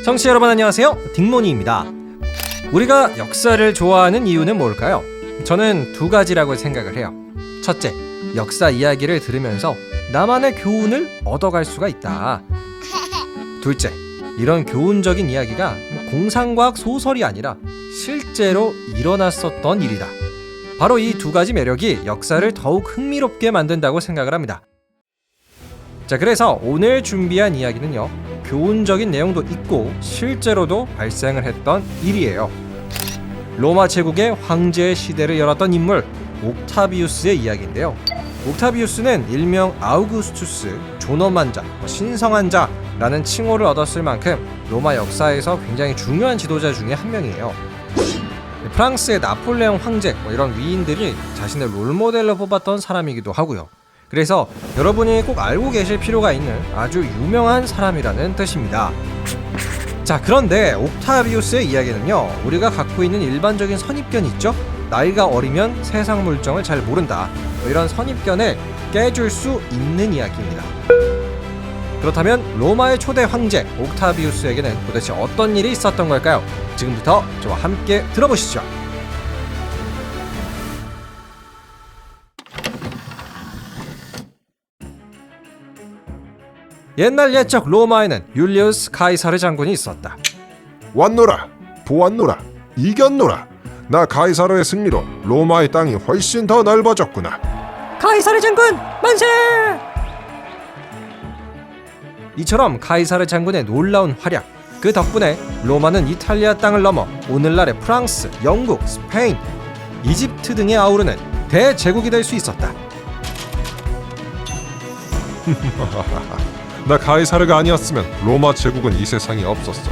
청취자 여러분 안녕하세요. 딩모니입니다. 우리가 역사를 좋아하는 이유는 뭘까요? 저는 두 가지라고 생각을 해요. 첫째, 역사 이야기를 들으면서 나만의 교훈을 얻어갈 수가 있다. 둘째, 이런 교훈적인 이야기가 공상과학 소설이 아니라 실제로 일어났었던 일이다. 바로 이 두 가지 매력이 역사를 더욱 흥미롭게 만든다고 생각을 합니다. 자, 그래서 오늘 준비한 이야기는요, 교훈적인 내용도 있고 실제로도 발생을 했던 일이에요. 로마 제국의 황제의 시대를 열었던 인물 옥타비우스의 이야기인데요. 옥타비우스는 일명 아우구스투스, 존엄한 자, 신성한 자라는 칭호를 얻었을 만큼 로마 역사에서 굉장히 중요한 지도자 중에 한 명이에요. 프랑스의 나폴레옹 황제, 이런 위인들이 자신의 롤모델로 뽑았던 사람이기도 하고요. 그래서 여러분이 꼭 알고 계실 필요가 있는 아주 유명한 사람이라는 뜻입니다. 자, 그런데 옥타비우스의 이야기는요, 우리가 갖고 있는 일반적인 선입견이 있죠? 나이가 어리면 세상 물정을 잘 모른다, 이런 선입견을 깨줄 수 있는 이야기입니다. 그렇다면 로마의 초대 황제 옥타비우스에게는 도대체 어떤 일이 있었던 걸까요? 지금부터 저와 함께 들어보시죠. 옛날 옛적 로마에는 율리우스 카이사르 장군이 있었다. 왔노라, 보았노라, 이겼노라. 나 카이사르의 승리로 로마의 땅이 훨씬 더 넓어졌구나. 카이사르 장군 만세! 이처럼 카이사르 장군의 놀라운 활약, 그 덕분에 로마는 이탈리아 땅을 넘어 오늘날의 프랑스, 영국, 스페인, 이집트 등에 아우르는 대제국이 될 수 있었다. 나 카이사르가 아니었으면 로마 제국은 이 세상에 없었어.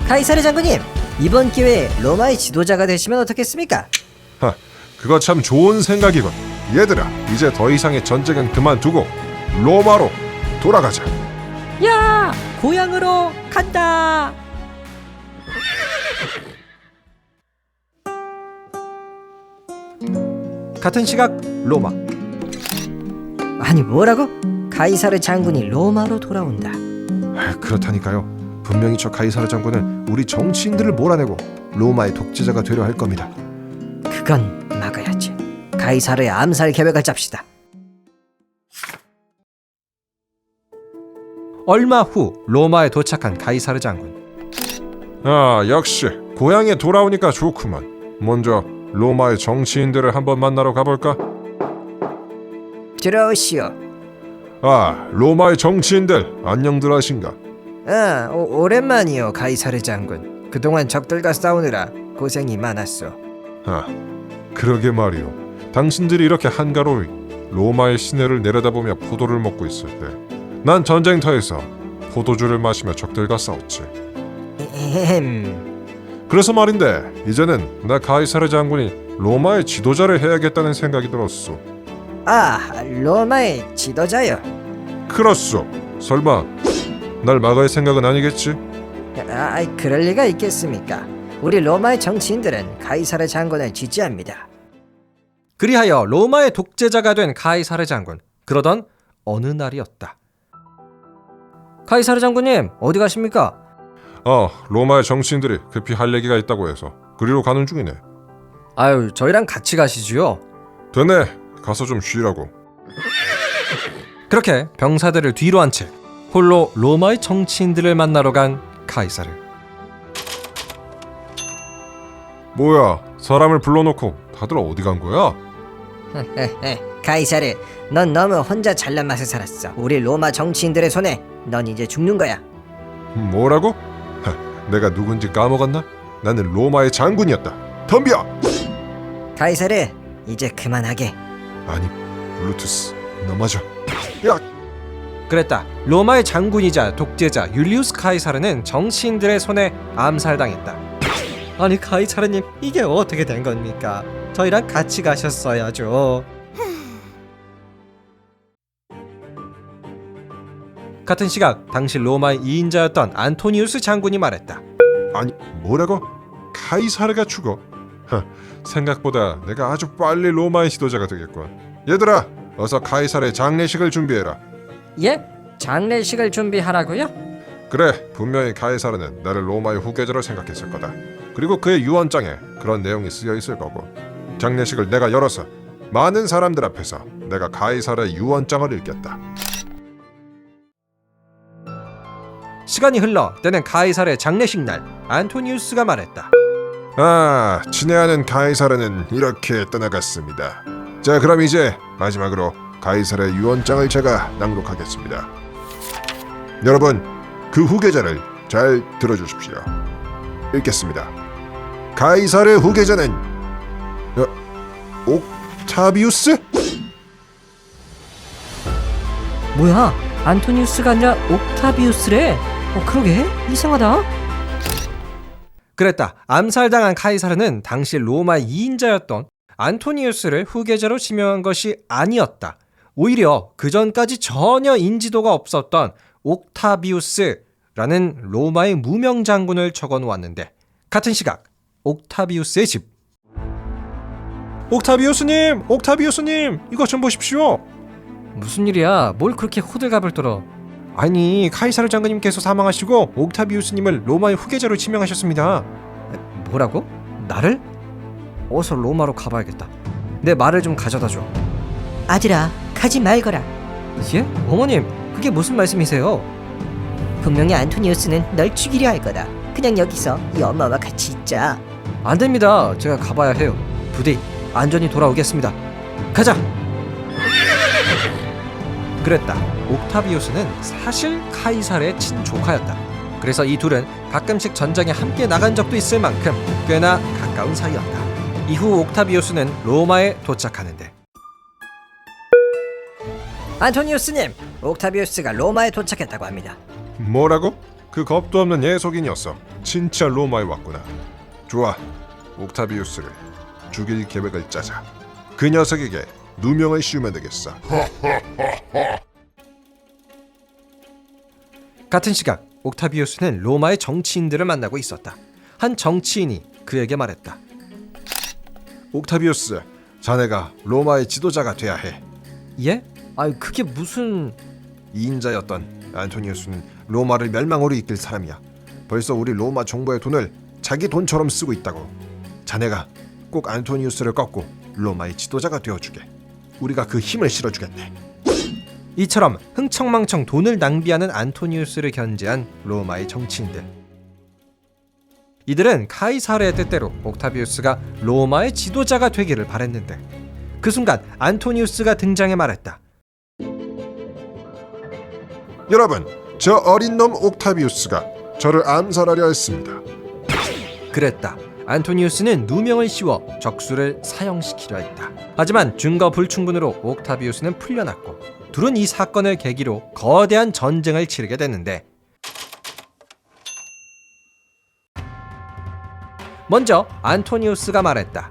카이사르 장군님, 이번 기회에 로마의 지도자가 되시면 어떻겠습니까? 그거 참 좋은 생각이군. 얘들아, 이제 더 이상의 전쟁은 그만두고 로마로 돌아가자. 야, 고향으로 간다. 같은 시각 로마. 아니, 뭐라고? 카이사르 장군이 로마로 돌아온다. 그렇다니까요. 분명히 저 카이사르 장군은 우리 정치인들을 몰아내고 로마의 독재자가 되려 할 겁니다. 그건 막아야지. 카이사르의 암살 계획을 짭시다. 얼마 후 로마에 도착한 카이사르 장군. 역시 고향에 돌아오니까 좋구만. 먼저 로마의 정치인들을 한번 만나러 가볼까? 들어오시오. 로마의 정치인들 안녕들 하신가? 오랜만이요, 카이사르 장군. 그동안 적들과 싸우느라 고생이 많았소. 그러게 말이오. 당신들이 이렇게 한가로이 로마의 시내를 내려다보며 포도를 먹고 있을 때 난 전쟁터에서 포도주를 마시며 적들과 싸웠지. 그래서 말인데 이제는 나 카이사르 장군이 로마의 지도자를 해야겠다는 생각이 들었소. 로마의 지도자요? 그렇소. 설마 날 막을 생각은 아니겠지? 그럴 리가 있겠습니까? 우리 로마의 정치인들은 카이사르 장군을 지지합니다. 그리하여 로마의 독재자가 된 카이사르 장군. 그러던 어느 날이었다. 카이사르 장군님, 어디 가십니까? 로마의 정치인들이 급히 할 얘기가 있다고 해서 그리로 가는 중이네. 아유, 저희랑 같이 가시지요. 되네. 가서 좀 쉬라고. 그렇게 병사들을 뒤로 한 채 홀로 로마의 정치인들을 만나러 간 카이사르. 뭐야, 사람을 불러놓고 다들 어디 간 거야? 카이사르, 넌 너무 혼자 잘난 맛을 살았어. 우리 로마 정치인들의 손에 넌 이제 죽는 거야. 뭐라고? 내가 누군지 까먹었나? 나는 로마의 장군이었다. 덤벼! 카이사르, 이제 그만하게. 아니, 블루투스 넘어져. 야! 그랬다. 로마의 장군이자 독재자 율리우스 카이사르는 정치인들의 손에 암살당했다. 아니, 카이사르님, 이게 어떻게 된 겁니까? 저희랑 같이 가셨어야죠. 같은 시각 당시 로마의 2인자였던 안토니우스 장군이 말했다. 아니, 뭐라고? 카이사르가 죽어? 생각보다 내가 아주 빨리 로마의 지도자가 되겠군. 얘들아, 어서 카이사르의 장례식을 준비해라. 예? 장례식을 준비하라고요? 그래, 분명히 가이사르는 나를 로마의 후계자로 생각했을 거다. 그리고 그의 유언장에 그런 내용이 쓰여 있을 거고, 장례식을 내가 열어서 많은 사람들 앞에서 내가 가이사르의 유언장을 읽겠다. 시간이 흘러 때는 가이사르의 장례식 날, 안토니우스가 말했다. 아, 친애하는 가이사르는 이렇게 떠나갔습니다. 자, 그럼 이제 마지막으로 가이사르의 유언장을 제가 낭독하겠습니다. 여러분, 그 후계자를 잘 들어주십시오. 읽겠습니다. 가이사르의 후계자는 옥타비우스? 뭐야? 안토니우스가 아니라 옥타비우스래? 그러게 이상하다. 그랬다. 암살당한 카이사르는 당시 로마의 2인자였던 안토니우스를 후계자로 지명한 것이 아니었다. 오히려 그 전까지 전혀 인지도가 없었던 옥타비우스라는 로마의 무명 장군을 적어놓았는데, 같은 시각 옥타비우스의 집. 옥타비우스님! 옥타비우스님! 이것 좀 보십시오! 무슨 일이야? 뭘 그렇게 호들갑을 떨어? 아니, 카이사르 장군님께서 사망하시고 옥타비우스님을 로마의 후계자로 지명하셨습니다. 뭐라고? 나를? 어서 로마로 가봐야겠다. 내 말을 좀 가져다줘. 아들아, 가지 말거라. 예? 어머님, 그게 무슨 말씀이세요? 분명히 안토니우스는 널 죽이려 할 거다. 그냥 여기서 이 엄마와 같이 있자. 안 됩니다. 제가 가봐야 해요. 부디 안전히 돌아오겠습니다. 가자. 그랬다. 옥타비우스는 사실 카이사르의 친조카였다. 그래서 이 둘은 가끔씩 전장에 함께 나간 적도 있을 만큼 꽤나 가까운 사이였다. 이후 옥타비우스는 로마에 도착하는데, 안토니우스님, 옥타비우스가 로마에 도착했다고 합니다. 뭐라고? 그 겁도 없는 예속인이었어. 진짜 로마에 왔구나. 좋아, 옥타비우스를 죽일 계획을 짜자. 그 녀석에게 누명을 씌우면 되겠어. 같은 시각 옥타비우스는 로마의 정치인들을 만나고 있었다. 한 정치인이 그에게 말했다. 옥타비우스, 자네가 로마의 지도자가 돼야 해. 예? 아유, 그게 무슨... 2인자였던 안토니우스는 로마를 멸망으로 이끌 사람이야. 벌써 우리 로마 정부의 돈을 자기 돈처럼 쓰고 있다고. 자네가 꼭 안토니우스를 꺾고 로마의 지도자가 되어주게. 우리가 그 힘을 실어주겠네. 이처럼 흥청망청 돈을 낭비하는 안토니우스를 견제한 로마의 정치인들. 이들은 카이사르의 뜻대로 옥타비우스가 로마의 지도자가 되기를 바랬는데, 그 순간 안토니우스가 등장해 말했다. 여러분, 저 어린 놈 옥타비우스가 저를 암살하려 했습니다. 그랬다. 안토니우스는 누명을 씌워 적수를 사형시키려 했다. 하지만 증거 불충분으로 옥타비우스는 풀려났고, 둘은 이 사건을 계기로 거대한 전쟁을 치르게 됐는데, 먼저 안토니우스가 말했다.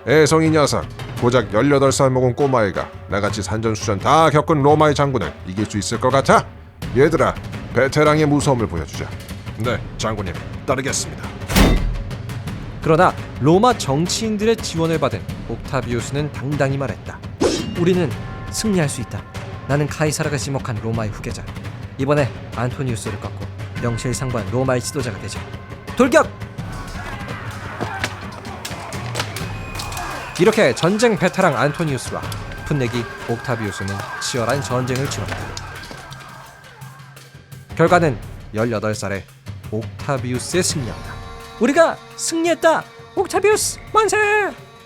애송이 녀석, 고작 18살 먹은 꼬마애가 나같이 산전수전 다 겪은 로마의 장군을 이길 수 있을 것 같아? 얘들아, 베테랑의 무서움을 보여주자. 네, 장군님, 따르겠습니다. 그러나 로마 정치인들의 지원을 받은 옥타비우스는 당당히 말했다. 우리는 승리할 수 있다. 나는 카이사르가 지목한 로마의 후계자. 이번에 안토니우스를 꺾고 명실상부한 로마의 지도자가 되지. 돌격! 이렇게 전쟁 베테랑 안토니우스와 풋내기 옥타비우스는 치열한 전쟁을 치렀다. 결과는 18살의 옥타비우스의 승리였다. 우리가 승리했다. 옥타비우스 만세!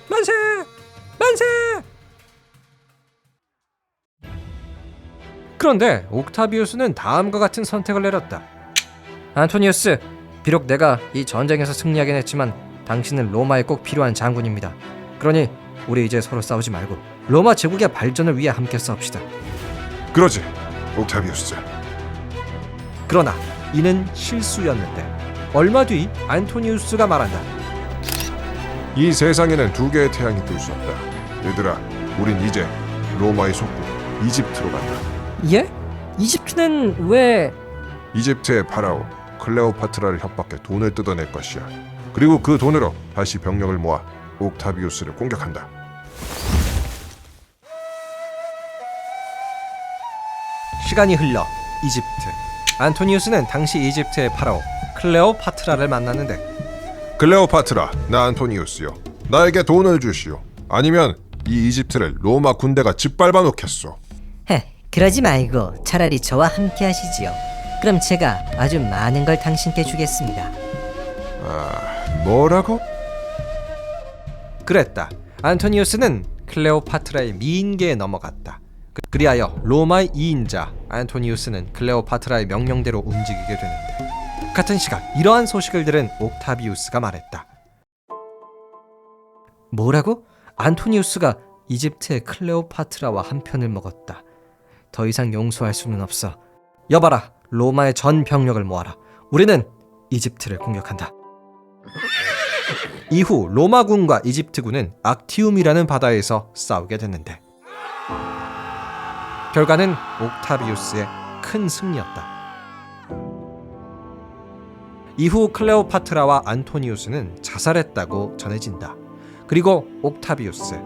만세! 만세! 그런데 옥타비우스는 다음과 같은 선택을 내렸다. 안토니우스, 비록 내가 이 전쟁에서 승리하긴 했지만 당신은 로마에 꼭 필요한 장군입니다. 그러니 우리 이제 서로 싸우지 말고 로마 제국의 발전을 위해 함께 싸웁시다. 그러지, 옥타비우스. 그러나 이는 실수였는데, 얼마 뒤 안토니우스가 말한다. 이 세상에는 두 개의 태양이 뜰 수 없다. 얘들아, 우린 이제 로마의 속국 이집트로 간다. 예? 이집트는 왜... 이집트의 파라오 클레오파트라를 협박해 돈을 뜯어낼 것이야. 그리고 그 돈으로 다시 병력을 모아 옥타비우스를 공격한다. 시간이 흘러 이집트. 안토니우스는 당시 이집트의 파라오 클레오파트라를 만났는데 클레오파트라, 나 안토니우스요. 나에게 돈을 주시오. 아니면 이 이집트를 로마 군대가 짓밟아 놓겠소. 그러지 말고 차라리 저와 함께 하시지요. 그럼 제가 아주 많은 걸 당신께 주겠습니다. 뭐라고? 그랬다. 안토니우스는 클레오파트라의 미인계에 넘어갔다. 그리하여 로마의 2인자 안토니우스는 클레오파트라의 명령대로 움직이게 되는데 같은 시각 이러한 소식을 들은 옥타비우스가 말했다. 뭐라고? 안토니우스가 이집트의 클레오파트라와 한편을 먹었다. 더 이상 용서할 수는 없어. 여봐라, 로마의 전 병력을 모아라. 우리는 이집트를 공격한다. 이후 로마군과 이집트군은 악티움이라는 바다에서 싸우게 됐는데 결과는 옥타비우스의 큰 승리였다. 이후 클레오파트라와 안토니우스는 자살했다고 전해진다. 그리고 옥타비우스,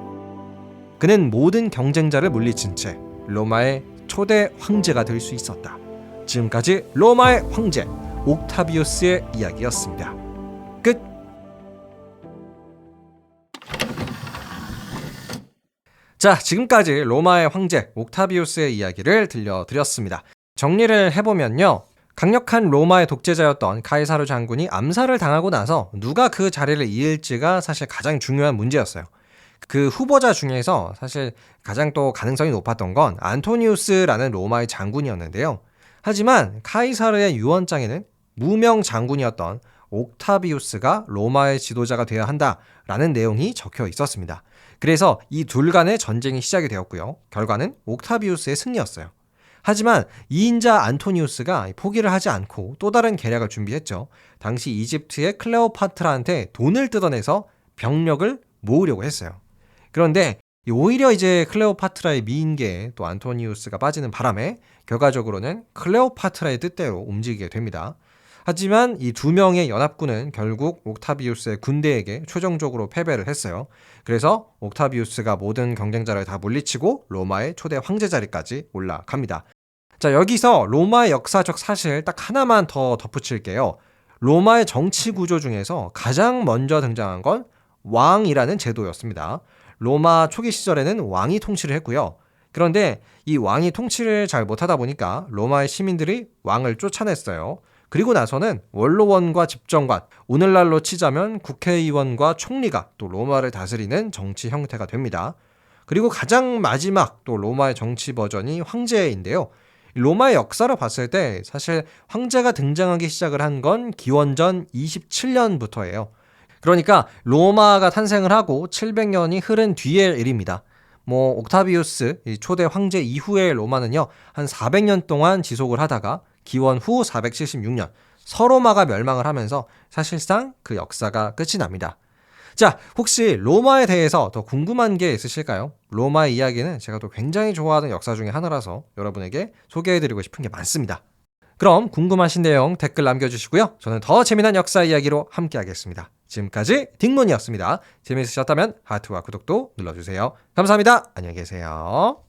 그는 모든 경쟁자를 물리친 채 로마의 초대 황제가 될 수 있었다. 지금까지 로마의 황제 옥타비우스의 이야기였습니다. 끝. 자, 지금까지 로마의 황제 옥타비우스의 이야기를 들려드렸습니다. 정리를 해보면요, 강력한 로마의 독재자였던 카이사르 장군이 암살을 당하고 나서 누가 그 자리를 이을지가 사실 가장 중요한 문제였어요. 그 후보자 중에서 사실 가장 또 가능성이 높았던 건 안토니우스라는 로마의 장군이었는데요. 하지만 카이사르의 유언장에는 무명 장군이었던 옥타비우스가 로마의 지도자가 되어야 한다라는 내용이 적혀 있었습니다. 그래서 이 둘 간의 전쟁이 시작이 되었고요. 결과는 옥타비우스의 승리였어요. 하지만 2인자 안토니우스가 포기를 하지 않고 또 다른 계략을 준비했죠. 당시 이집트의 클레오파트라한테 돈을 뜯어내서 병력을 모으려고 했어요. 그런데 오히려 이제 클레오파트라의 미인계에 또 안토니우스가 빠지는 바람에 결과적으로는 클레오파트라의 뜻대로 움직이게 됩니다. 하지만 이 두 명의 연합군은 결국 옥타비우스의 군대에게 최종적으로 패배를 했어요. 그래서 옥타비우스가 모든 경쟁자를 다 물리치고 로마의 초대 황제 자리까지 올라갑니다. 자, 여기서 로마의 역사적 사실 딱 하나만 더 덧붙일게요. 로마의 정치 구조 중에서 가장 먼저 등장한 건 왕이라는 제도였습니다. 로마 초기 시절에는 왕이 통치를 했고요. 그런데 이 왕이 통치를 잘 못하다 보니까 로마의 시민들이 왕을 쫓아냈어요. 그리고 나서는 원로원과 집정관, 오늘날로 치자면 국회의원과 총리가 또 로마를 다스리는 정치 형태가 됩니다. 그리고 가장 마지막 또 로마의 정치 버전이 황제인데요. 로마의 역사를 봤을 때 사실 황제가 등장하기 시작을 한 건 기원전 27년부터예요. 그러니까 로마가 탄생을 하고 700년이 흐른 뒤의 일입니다. 옥타비우스 초대 황제 이후의 로마는요, 한 400년 동안 지속을 하다가 기원 후 476년 서로마가 멸망을 하면서 사실상 그 역사가 끝이 납니다. 자, 혹시 로마에 대해서 더 궁금한 게 있으실까요? 로마의 이야기는 제가 또 굉장히 좋아하는 역사 중에 하나라서 여러분에게 소개해드리고 싶은 게 많습니다. 그럼 궁금하신 내용 댓글 남겨주시고요. 저는 더 재미난 역사 이야기로 함께 하겠습니다. 지금까지 딩몬이었습니다. 재미있으셨다면 하트와 구독도 눌러주세요. 감사합니다. 안녕히 계세요.